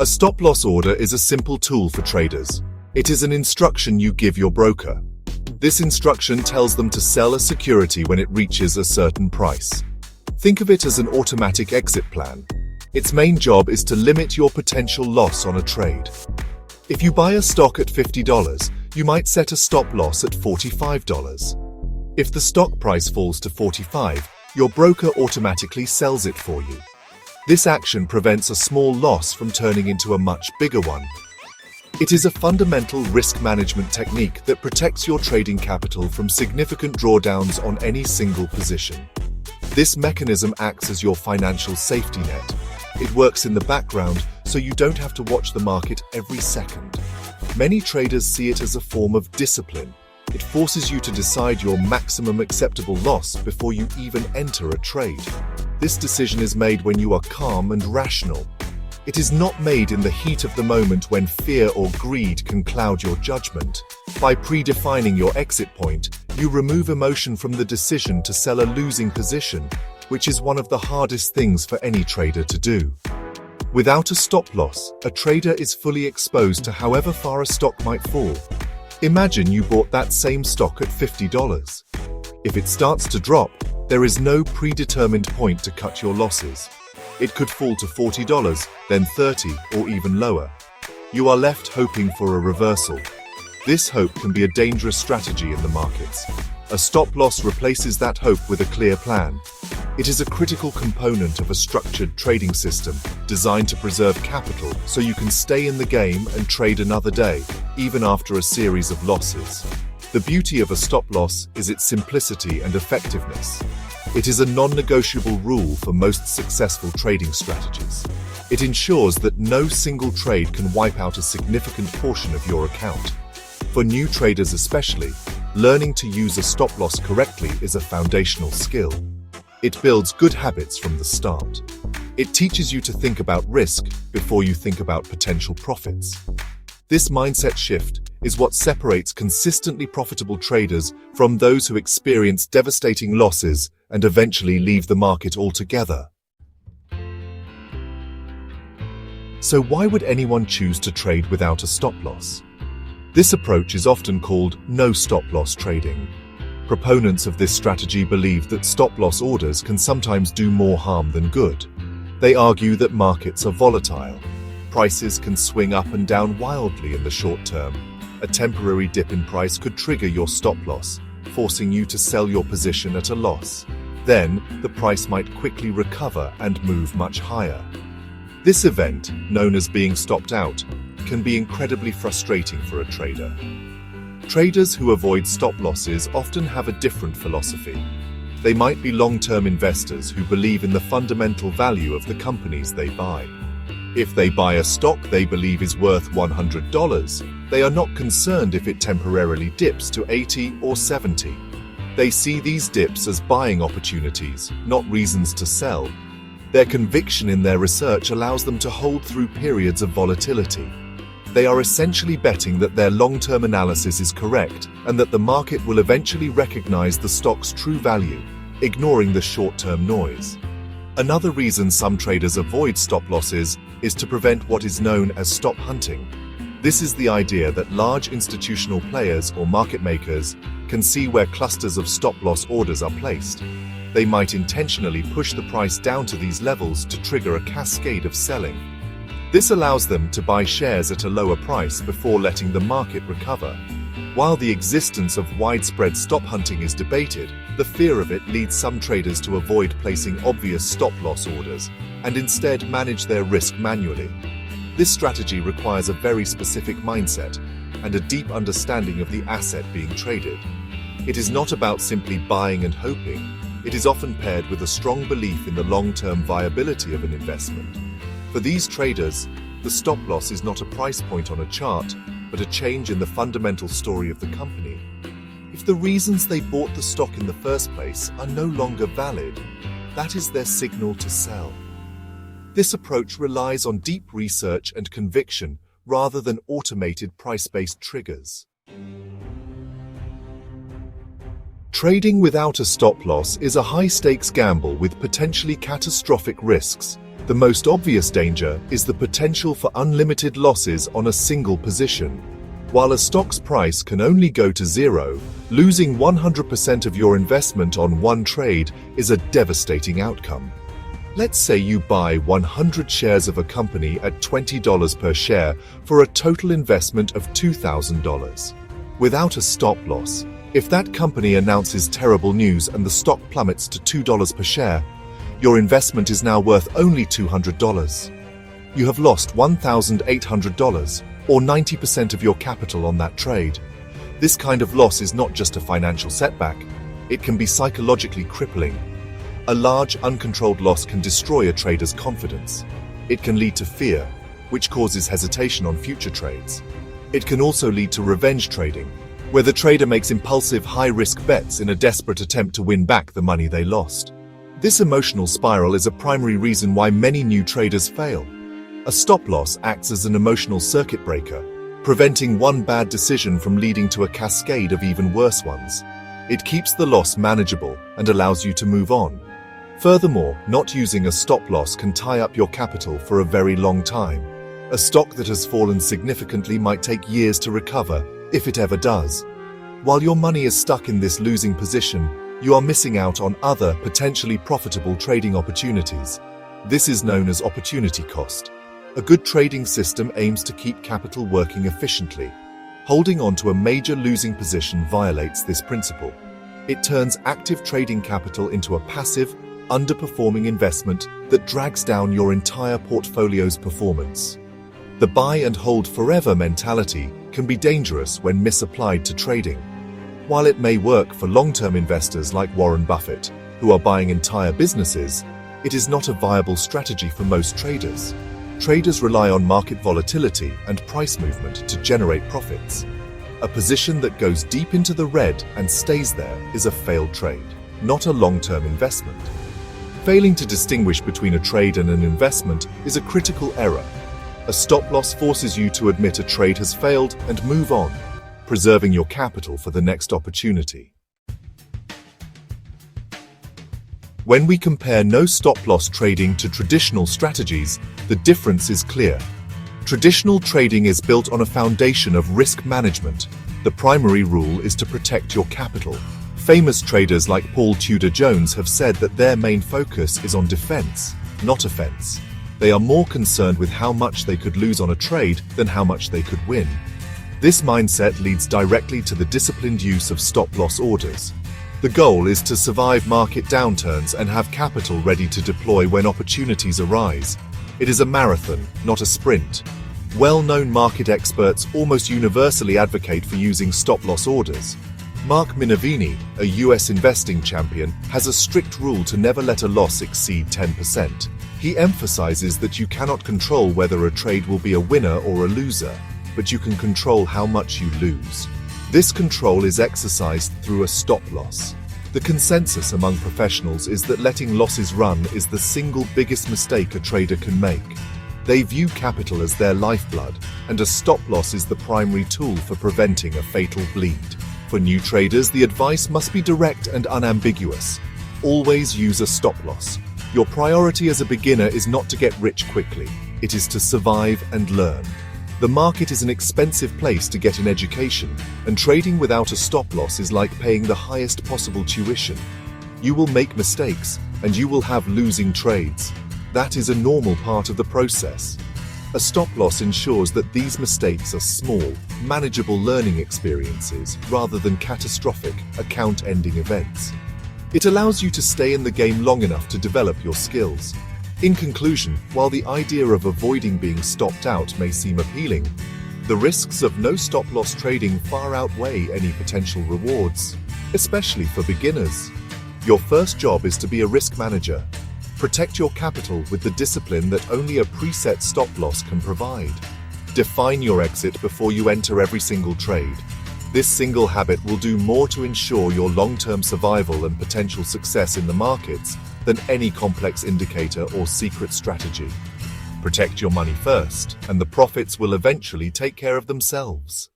A stop-loss order is a simple tool for traders. It is an instruction you give your broker. This instruction tells them to sell a security when it reaches a certain price. Think of it as an automatic exit plan. Its main job is to limit your potential loss on a trade. If you buy a stock at $50, you might set a stop loss at $45. If the stock price falls to $45, your broker automatically sells it for you. This action prevents a small loss from turning into a much bigger one. It is a fundamental risk management technique that protects your trading capital from significant drawdowns on any single position. This mechanism acts as your financial safety net. It works in the background, so you don't have to watch the market every second. Many traders see it as a form of discipline. It forces you to decide your maximum acceptable loss before you even enter a trade. This decision is made when you are calm and rational. It is not made in the heat of the moment when fear or greed can cloud your judgment. By predefining your exit point, you remove emotion from the decision to sell a losing position, which is one of the hardest things for any trader to do. Without a stop loss, a trader is fully exposed to however far a stock might fall. Imagine you bought that same stock at $50. If it starts to drop, there is no predetermined point to cut your losses. It could fall to $40, then $30, or even lower. You are left hoping for a reversal. This hope can be a dangerous strategy in the markets. A stop loss replaces that hope with a clear plan. It is a critical component of a structured trading system designed to preserve capital so you can stay in the game and trade another day, even after a series of losses. The beauty of a stop loss is its simplicity and effectiveness. It is a non-negotiable rule for most successful trading strategies. It ensures that no single trade can wipe out a significant portion of your account. For new traders especially, learning to use a stop loss correctly is a foundational skill. It builds good habits from the start. It teaches you to think about risk before you think about potential profits. This mindset shift is what separates consistently profitable traders from those who experience devastating losses and eventually leave the market altogether. So why would anyone choose to trade without a stop loss? This approach is often called no stop loss trading. Proponents of this strategy believe that stop-loss orders can sometimes do more harm than good. They argue that markets are volatile. Prices can swing up and down wildly in the short term. A temporary dip in price could trigger your stop-loss, forcing you to sell your position at a loss. Then, the price might quickly recover and move much higher. This event, known as being stopped out, can be incredibly frustrating for a trader. Traders who avoid stop losses often have a different philosophy. They might be long-term investors who believe in the fundamental value of the companies they buy. If they buy a stock they believe is worth $100, they are not concerned if it temporarily dips to 80 or 70. They see these dips as buying opportunities, not reasons to sell. Their conviction in their research allows them to hold through periods of volatility. They are essentially betting that their long-term analysis is correct and that the market will eventually recognize the stock's true value, ignoring the short-term noise. Another reason some traders avoid stop losses is to prevent what is known as stop hunting. This is the idea that large institutional players or market makers can see where clusters of stop-loss orders are placed. They might intentionally push the price down to these levels to trigger a cascade of selling. This allows them to buy shares at a lower price before letting the market recover. While the existence of widespread stop hunting is debated, the fear of it leads some traders to avoid placing obvious stop-loss orders and instead manage their risk manually. This strategy requires a very specific mindset and a deep understanding of the asset being traded. It is not about simply buying and hoping. It is often paired with a strong belief in the long-term viability of an investment. For these traders, the stop loss is not a price point on a chart, but a change in the fundamental story of the company. If the reasons they bought the stock in the first place are no longer valid, that is their signal to sell. This approach relies on deep research and conviction rather than automated price-based triggers. Trading without a stop loss is a high-stakes gamble with potentially catastrophic risks. The most obvious danger is the potential for unlimited losses on a single position. While a stock's price can only go to zero, losing 100% of your investment on one trade is a devastating outcome. Let's say you buy 100 shares of a company at $20 per share for a total investment of $2,000. Without a stop loss, if that company announces terrible news and the stock plummets to $2 per share, your investment is now worth only $200. You have lost $1,800, or 90% of your capital on that trade. This kind of loss is not just a financial setback, it can be psychologically crippling. A large, uncontrolled loss can destroy a trader's confidence. It can lead to fear, which causes hesitation on future trades. It can also lead to revenge trading, where the trader makes impulsive, high-risk bets in a desperate attempt to win back the money they lost. This emotional spiral is a primary reason why many new traders fail. A stop loss acts as an emotional circuit breaker, preventing one bad decision from leading to a cascade of even worse ones. It keeps the loss manageable and allows you to move on. Furthermore, not using a stop loss can tie up your capital for a very long time. A stock that has fallen significantly might take years to recover, if it ever does. While your money is stuck in this losing position, you are missing out on other, potentially profitable trading opportunities. This is known as opportunity cost. A good trading system aims to keep capital working efficiently. Holding on to a major losing position violates this principle. It turns active trading capital into a passive, underperforming investment that drags down your entire portfolio's performance. The buy and hold forever mentality can be dangerous when misapplied to trading. While it may work for long-term investors like Warren Buffett, who are buying entire businesses, it is not a viable strategy for most traders. Traders rely on market volatility and price movement to generate profits. A position that goes deep into the red and stays there is a failed trade, not a long-term investment. Failing to distinguish between a trade and an investment is a critical error. A stop loss forces you to admit a trade has failed and move on, preserving your capital for the next opportunity. When we compare no stop loss trading to traditional strategies, the difference is clear. Traditional trading is built on a foundation of risk management. The primary rule is to protect your capital. Famous traders like Paul Tudor Jones have said that their main focus is on defense, not offense. They are more concerned with how much they could lose on a trade than how much they could win. This mindset leads directly to the disciplined use of stop-loss orders. The goal is to survive market downturns and have capital ready to deploy when opportunities arise. It is a marathon, not a sprint. Well-known market experts almost universally advocate for using stop-loss orders. Mark Minervini, a US investing champion, has a strict rule to never let a loss exceed 10%. He emphasizes that you cannot control whether a trade will be a winner or a loser, but you can control how much you lose. This control is exercised through a stop loss. The consensus among professionals is that letting losses run is the single biggest mistake a trader can make. They view capital as their lifeblood, and a stop loss is the primary tool for preventing a fatal bleed. For new traders, the advice must be direct and unambiguous. Always use a stop loss. Your priority as a beginner is not to get rich quickly. It is to survive and learn. The market is an expensive place to get an education, and trading without a stop loss is like paying the highest possible tuition. You will make mistakes, and you will have losing trades. That is a normal part of the process. A stop loss ensures that these mistakes are small, manageable learning experiences rather than catastrophic, account-ending events. It allows you to stay in the game long enough to develop your skills. In conclusion, while the idea of avoiding being stopped out may seem appealing, the risks of no stop-loss trading far outweigh any potential rewards, especially for beginners. Your first job is to be a risk manager. Protect your capital with the discipline that only a preset stop-loss can provide. Define your exit before you enter every single trade. This single habit will do more to ensure your long-term survival and potential success in the markets than any complex indicator or secret strategy. Protect your money first, and the profits will eventually take care of themselves.